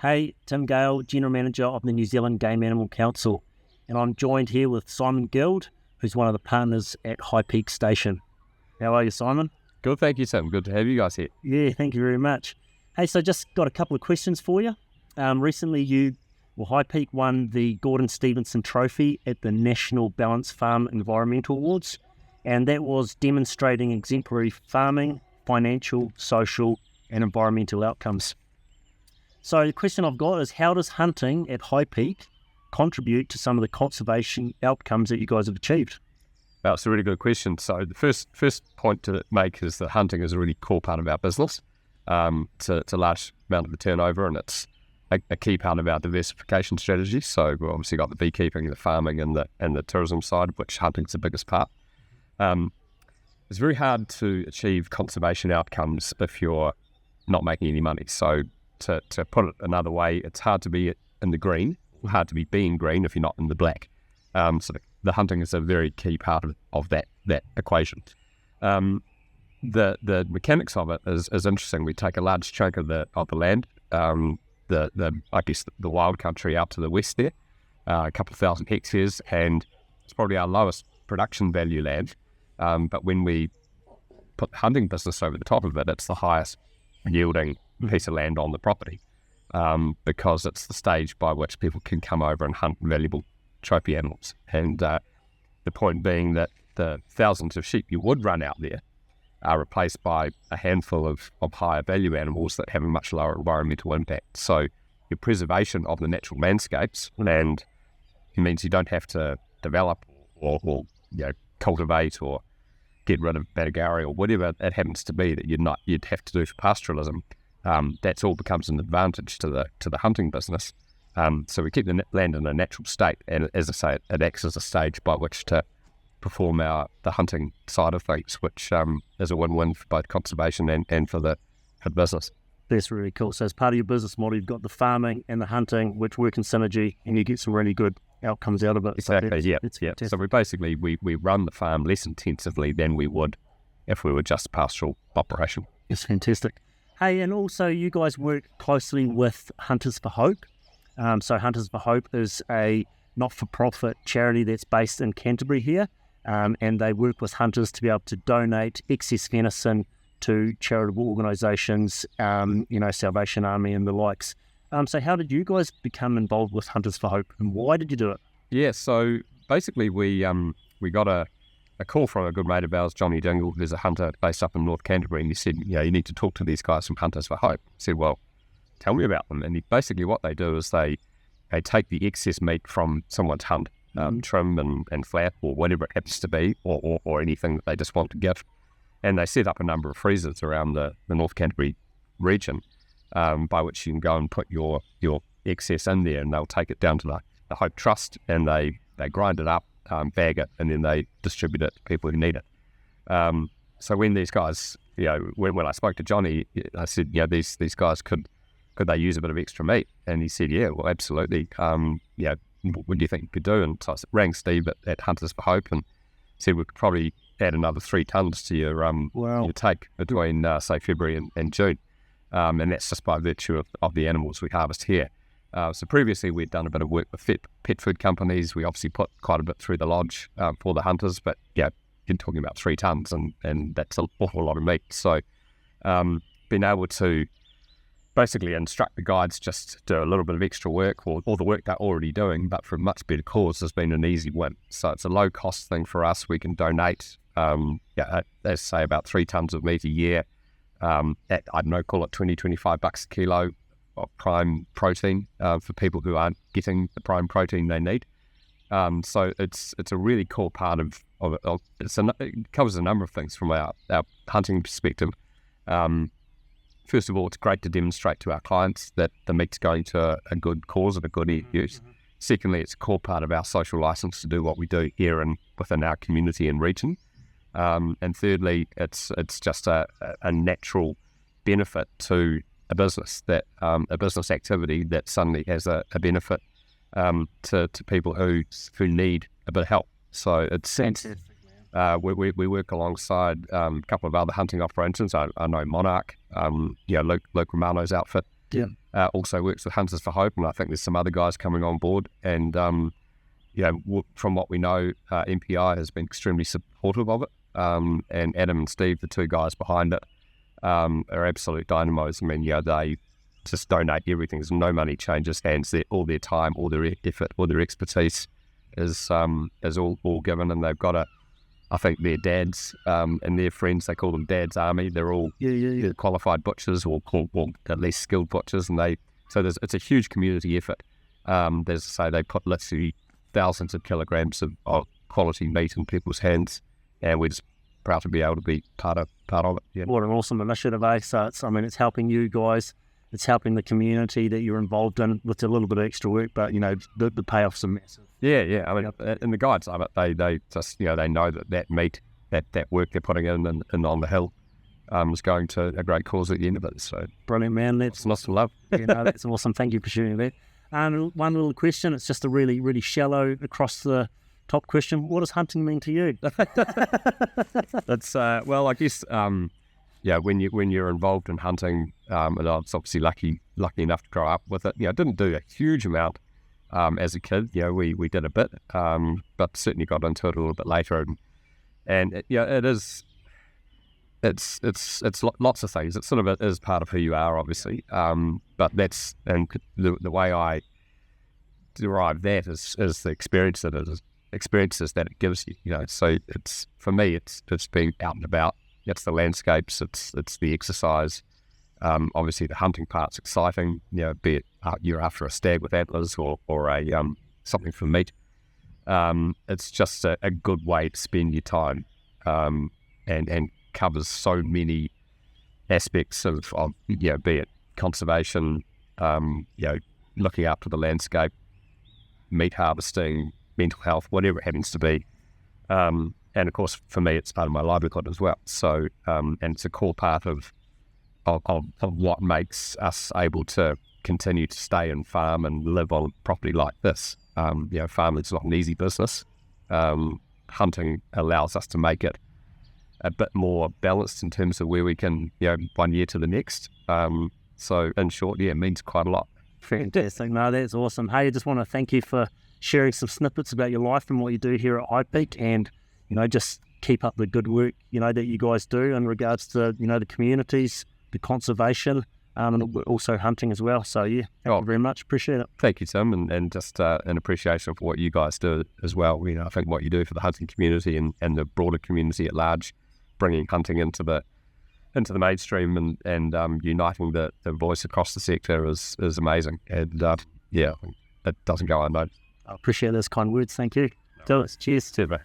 Hey, Tim Gale, General Manager of the New Zealand Game Animal Council, and I'm joined here with Simon Guild, who's one of the partners at High Peak Station. How are you, Simon? Good, thank you, Tim. Good to have you guys here. Yeah, thank you very much. Hey, so just got a couple of questions for you. Recently, High Peak won the Gordon Stevenson Trophy at the National Balance Farm Environmental Awards, and that was demonstrating exemplary farming, financial, social, and environmental outcomes. So the question I've got is, how does hunting at High Peak contribute to some of the conservation outcomes that you guys have achieved? That's a really good question. So the first point to make is that hunting is a really core part of our business. It's a large amount of the turnover, and it's a key part of our diversification strategy. So we've obviously got the beekeeping, the farming, and the tourism side, of which hunting's the biggest part. It's very hard to achieve conservation outcomes if you're not making any money. So to put it another way, it's hard to be in the green, hard to be being green if you're not in the black. So the hunting is a very key part of that equation. The mechanics of it is interesting. We take a large chunk of the land, the wild country out to the west there, a couple of thousand hectares, and it's probably our lowest production value land. But when we put the hunting business over the top of it, it's the highest yielding piece of land on the property, because it's the stage by which people can come over and hunt valuable trophy animals. And the point being that the thousands of sheep you would run out there are replaced by a handful of higher value animals that have a much lower environmental impact. So your preservation of the natural landscapes, and it means you don't have to develop or cultivate or get rid of Badagari or whatever it happens to be that you'd have to do for pastoralism. That's all becomes an advantage to the hunting business. So we keep the land in a natural state, and as I say, it acts as a stage by which to perform the hunting side of things, which is a win-win for both conservation and for the business. That's really cool. So as part of your business model, you've got the farming and the hunting, which work in synergy, and you get some really good outcomes out of it. Exactly, so yeah. So we run the farm less intensively than we would if we were just a pastoral operation. It's fantastic. Hey, and also you guys work closely with Hunters for Hope. So Hunters for Hope is a not-for-profit charity that's based in Canterbury here, and they work with hunters to be able to donate excess venison to charitable organisations, Salvation Army and the likes. So how did you guys become involved with Hunters for Hope, and why did you do it? Yeah, so basically we got a call from a good mate of ours, Johnny Dingle, who's a hunter based up in North Canterbury, and he said, you need to talk to these guys from Hunters for Hope. I said, well, tell me about them. And basically what they do is they take the excess meat from someone's hunt, trim and flat or whatever it happens to be, or anything that they just want to gift. And they set up a number of freezers around the North Canterbury region, by which you can go and put your excess in there, and they'll take it down to the Hope Trust, and they grind it up, bag it, and then they distribute it to people who need it. So when these guys, when I spoke to Johnny, I said, these guys could they use a bit of extra meat? And he said, yeah, well, absolutely. What do you think you could do? And so I rang Steve at Hunters for Hope and said we could probably add another 3 tons to your take between, say, February and June. And that's just by virtue of the animals we harvest here. So previously we'd done a bit of work with pet food companies. We obviously put quite a bit through the lodge for the hunters, but you're talking about 3 tons, and that's an awful lot of meat. So being able to basically instruct the guides just to do a little bit of extra work or the work they're already doing, but for a much better cause, has been an easy win. So it's a low cost thing for us. We can donate, let's say about 3 tons of meat a year at, call it $20-25 a kilo of prime protein for people who aren't getting the prime protein they need. So it's a really cool part of it. It covers a number of things from our hunting perspective. First of all, it's great to demonstrate to our clients that the meat's going to a good cause and a good use. Secondly, it's a core part of our social license to do what we do here and within our community and region. And thirdly, it's just a natural benefit to a business activity that suddenly has a benefit to people who need a bit of help. So it's fantastic. We work alongside a couple of other hunting operations. I know Monarch, Luke Romano's outfit, also works with Hunters for Hope, and I think there's some other guys coming on board. And from what we know, MPI has been extremely supportive of it. And Adam and Steve, the two guys behind it, are absolute dynamos. I mean, they just donate everything. There's no money changes hands. All their time, all their effort, all their expertise is all given, and they've got I think their dads and their friends, they call them Dad's Army. They're all qualified butchers or at least skilled butchers, and it's a huge community effort. As I say, they put literally thousands of kilograms of quality meat in people's hands, and we're just proud to be able to be part of it. Yeah. What an awesome initiative, eh? So it's helping you guys. It's helping the community that you're involved in with a little bit of extra work, but the payoffs are massive. Yeah. I mean, and the guides love it. They just they know that meat, that work they're putting in and on the hill, is going to a great cause at the end of it. So brilliant, man. That's lots of love. That's awesome. Thank you for sharing that. And one little question. It's just a really, really shallow across the top question. What does hunting mean to you? That's well, I guess. When you're involved in hunting, and I was obviously lucky enough to grow up with it. I didn't do a huge amount as a kid. We did a bit, but certainly got into it a little bit later. And it's lots of things. It is part of who you are, obviously. But that's the way I derive that is the experiences that it gives you. So it's for me, it's being out and about. It's the landscapes, it's the exercise. Obviously, the hunting part's exciting. Be it you're after a stag with antlers or something for meat. It's just a good way to spend your time, and covers so many aspects of be it conservation, looking after the landscape, meat harvesting, mental health, whatever it happens to be. And of course, for me, it's part of my livelihood as well. So, and it's a core part of what makes us able to continue to stay and farm and live on property like this. Farming is not an easy business. Hunting allows us to make it a bit more balanced in terms of where we can, 1 year to the next. So, in short, it means quite a lot. Fantastic. No, that's awesome. Hey, I just want to thank you for sharing some snippets about your life and what you do here at High Peak, and just keep up the good work, that you guys do in regards to, the communities, the conservation, and also hunting as well. So, thank you very much. Appreciate it. Thank you, Tim, and just an appreciation for what you guys do as well. I think what you do for the hunting community and the broader community at large, bringing hunting into the mainstream and uniting the voice across the sector is amazing. And, it doesn't go unnoticed. I appreciate those kind words. Thank you. Cheers. Cheers, mate.